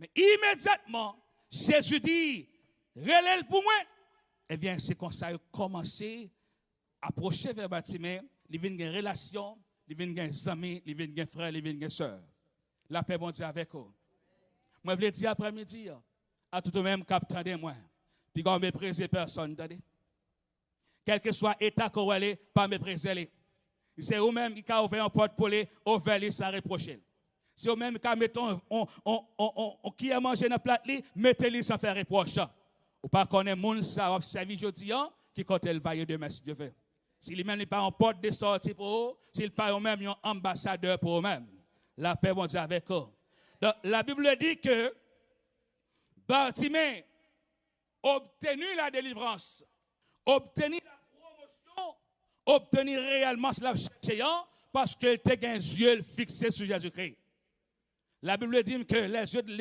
Mais immédiatement, Jésus dit, relève pour moi. Eh bien, c'est comme ça qu'il a commencé à approcher vers Bartimée. Il vient une relation, il vient des amis, il vient des frères, il vient des sœurs. La paix, bon Dieu, avec eux. Moi, je veux dire après-midi, à tout le même cap, moi. Puis, quand on mépriser personne, attendez. Quel que soit l'état qu'on est, pas mépriser. C'est eux-mêmes qui ont ouvert une porte pour les ouvrir sans reprocher. C'est eux-mêmes qui mettons qui a mangé dans la plate, mettez-les sans faire reproche. Ou pas connaître monde ça observer jodi qui compte le vaille de merci Dieu veut. S'il même pas en porte de sortie pour eux, s'il pas eux-mêmes un ambassadeur pour eux-mêmes. La paix bon Dieu avec eux. Donc, la Bible dit que Bartimée obtenu la délivrance, obtenu la promotion, obtenu réellement la cherchant parce qu'il était un yeux fixé sur Jésus-Christ. La Bible dit que les yeux de